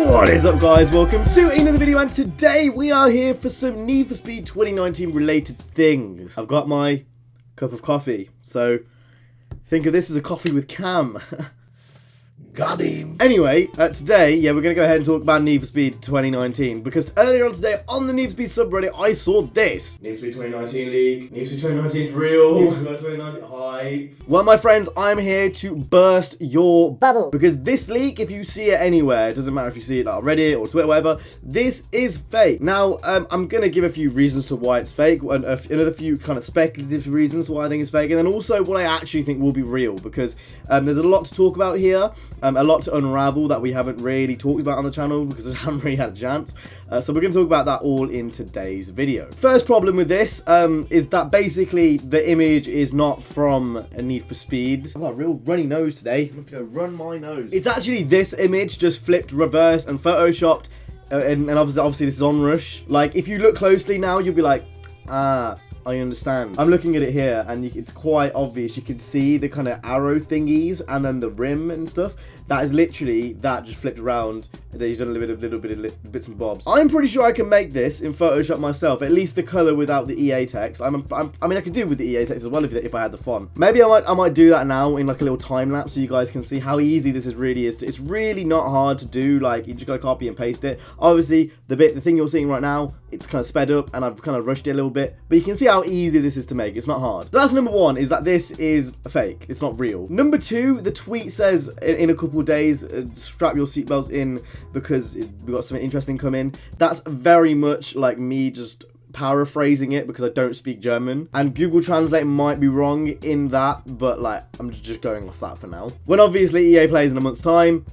What is up, guys? Welcome to another video, and today we are here for some Need for Speed 2019 related things. I've got my cup of coffee, so think of this as a coffee with Cam. Got him. Anyway, today, we're going to go ahead and talk about Need for Speed 2019, because earlier on today on the Need for Speed subreddit, I saw this. Need for Speed 2019 leak, Need for Speed 2019 real, Need for Speed 2019 hype. Well, my friends, I'm here to burst your bubble, because this leak, if you see it anywhere, it doesn't matter if you see it on Reddit or Twitter, whatever, this is fake. Now, I'm going to give a few reasons to why it's fake, and another few kind of speculative reasons why I think it's fake, and then also what I actually think will be real, because there's a lot to talk about here. A lot to unravel that we haven't really talked about on the channel because I haven't really had a chance. So we're going to talk about that all in today's video. First problem with this is that basically the image is not from a Need for Speed. I've got a real runny nose today. I'm going to run my nose. It's actually this image just flipped, reversed, and photoshopped. And obviously this is on Rush. Like, if you look closely now, you'll be like, ah, I understand. I'm looking at it here, and it's quite obvious. You can see the kind of arrow thingies and then the rim and stuff. That is literally that just flipped around, and then he's done a little bit of bits and bobs. I'm pretty sure I can make this in Photoshop myself, at least the color without the EA text. I mean, I could do it with the EA text as well if I had the font. Maybe I might do that now in like a little time lapse so you guys can see how easy this really is. It's really not hard to do. Like, you just gotta copy and paste it. Obviously, the thing you're seeing right now, it's kind of sped up, and I've kind of rushed it a little bit, but you can see how easy this is to make. It's not hard. So that's number one, is that this is fake. It's not real. Number two, the tweet says in a couple of days, strap your seatbelts in because we've got something interesting coming. That's very much like me just paraphrasing it because I don't speak German, and Google Translate might be wrong in that, but like, I'm just going off that for now. When obviously EA plays in a month's time,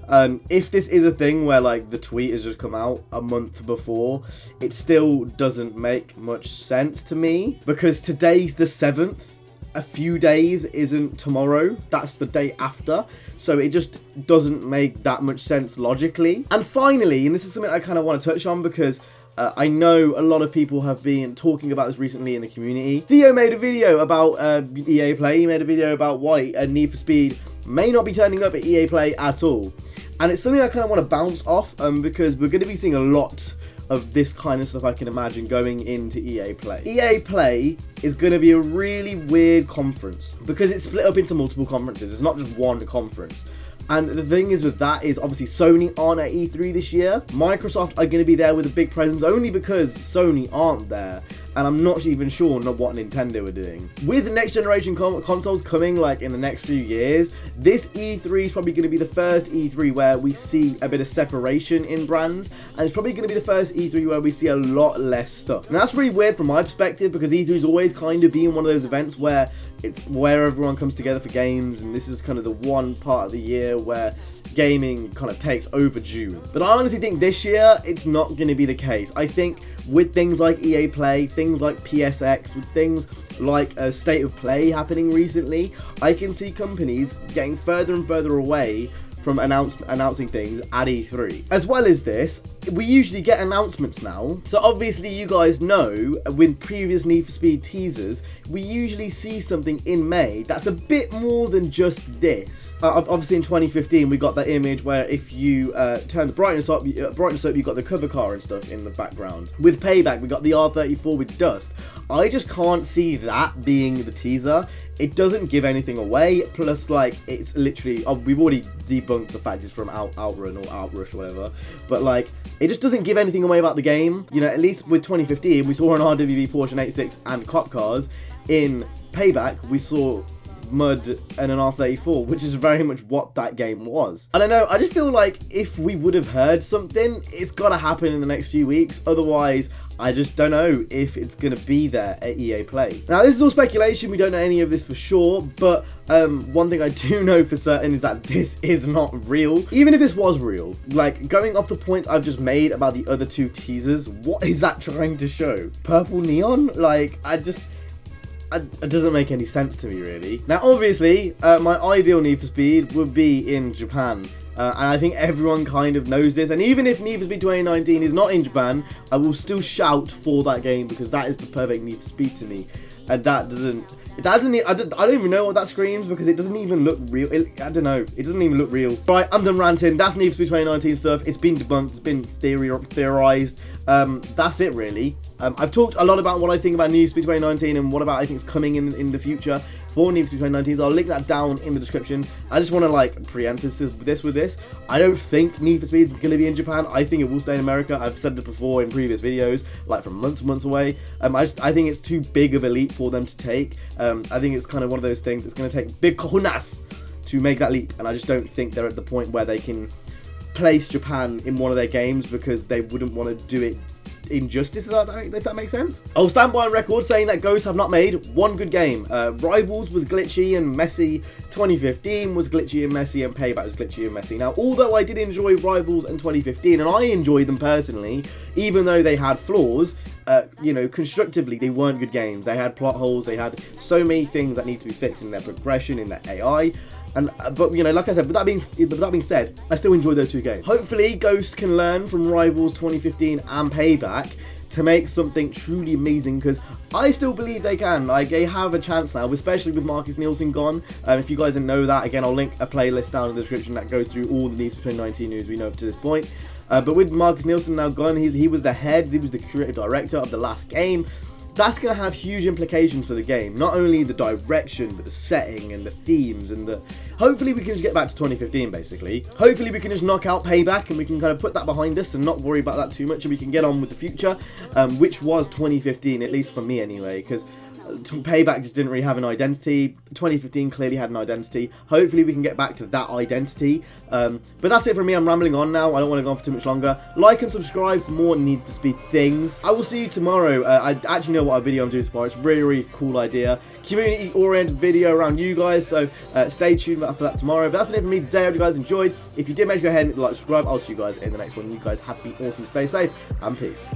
if this is a thing where like the tweet has just come out a month before, it still doesn't make much sense to me, because today's the 7th. A few days isn't tomorrow, that's the day after, so it just doesn't make that much sense logically. And finally, and this is something I kind of want to touch on because I know a lot of people have been talking about this recently in the community. Theo made a video about EA Play. He made a video about why Need for Speed may not be turning up at EA Play at all, and it's something I kind of want to bounce off because we're going to be seeing a lot of this kind of stuff, I can imagine, going into EA Play. EA Play is going to be a really weird conference because it's split up into multiple conferences. It's not just one conference. And the thing is with that is obviously Sony aren't at E3 this year. Microsoft are going to be there with a big presence only because Sony aren't there. And I'm not even sure what Nintendo are doing. With next generation consoles coming like in the next few years, this E3 is probably going to be the first E3 where we see a bit of separation in brands. And it's probably going to be the first E3 where we see a lot less stuff. And that's really weird from my perspective because E3 has always kind of been one of those events where it's where everyone comes together for games, and this is kind of the one part of the year where gaming kind of takes over June. But I honestly think this year it's not going to be the case. I think with things like EA Play, things like PSX, with things like State of Play happening recently, I can see companies getting further and further away from announcing things at E3. As well as this, we usually get announcements now. So obviously you guys know, with previous Need for Speed teasers, we usually see something in May that's a bit more than just this. Obviously in 2015, we got that image where if you turn the brightness up, you got the cover car and stuff in the background. With Payback, we got the R34 with dust. I just can't see that being the teaser. It doesn't give anything away, plus like it's literally, we've already debunked the fact it's from Outrun or Outrush or whatever, but like it just doesn't give anything away about the game. You know, at least with 2015 we saw an RWB Porsche 86 and cop cars. In Payback we saw mud and an R34, which is very much what that game was. I don't know, I just feel like if we would have heard something, it's gotta happen in the next few weeks, otherwise I just don't know if it's gonna be there at EA Play. Now this is all speculation, we don't know any of this for sure, but one thing I do know for certain is that this is not real. Even if this was real, like going off the points I've just made about the other two teasers, what is that trying to show? Purple neon? Like, it doesn't make any sense to me, really. Now, obviously, my ideal Need for Speed would be in Japan. And I think everyone kind of knows this. And even if Need for Speed 2019 is not in Japan, I will still shout for that game because that is the perfect Need for Speed to me. and I don't even know what that screams because it doesn't even look real. I don't know. It doesn't even look real. Right, I'm done ranting. That's Need for Speed 2019 stuff. It's been debunked. It's been theorized. That's it really. I've talked a lot about what I think about Need for Speed 2019 and what about I think is coming in the future for Need for Speed 2019. So I'll link that down in the description. I just want to like preempt this with this. I don't think Need for Speed is going to be in Japan. I think it will stay in America. I've said this before in previous videos, like from months and months away. I think it's too big of a leap for them to take. I think it's kind of one of those things. It's going to take big cojones to make that leap, and I just don't think they're at the point where they can place Japan in one of their games because they wouldn't want to do it injustice, if that makes sense. I'll stand by on record saying that Ghosts have not made one good game. Rivals was glitchy and messy, 2015 was glitchy and messy, and Payback was glitchy and messy. Now, although I did enjoy Rivals and 2015, and I enjoyed them personally, even though they had flaws, you know, constructively, they weren't good games. They had plot holes, they had so many things that need to be fixed in their progression, in their AI. But you know, like I said, with that being said, I still enjoy those two games. Hopefully, Ghosts can learn from Rivals 2015 and Payback to make something truly amazing, because I still believe they can. Like, they have a chance now, especially with Marcus Nielsen gone. If you guys didn't know that, again, I'll link a playlist down in the description that goes through all the Need for Speed 2019 news we know up to this point. But with Marcus Nielsen now gone, he was the head, he was the creative director of the last game. That's going to have huge implications for the game. Not only the direction, but the setting and the themes and the... Hopefully we can just get back to 2015, basically. Hopefully we can just knock out Payback and we can kind of put that behind us and not worry about that too much, and we can get on with the future, which was 2015, at least for me anyway, because Payback just didn't really have an identity. 2015 clearly had an identity. Hopefully we can get back to that identity. But that's it from me. I'm rambling on now. I don't want to go on for too much longer. Like and subscribe for more Need for Speed things. I will see you tomorrow. I actually know what video I'm doing tomorrow. It's a really, really cool idea. Community-oriented video around you guys. So stay tuned for that tomorrow. But that's been it for me today. I hope you guys enjoyed. If you did, make sure to go ahead and like, subscribe. I'll see you guys in the next one. You guys have been awesome. Stay safe and peace.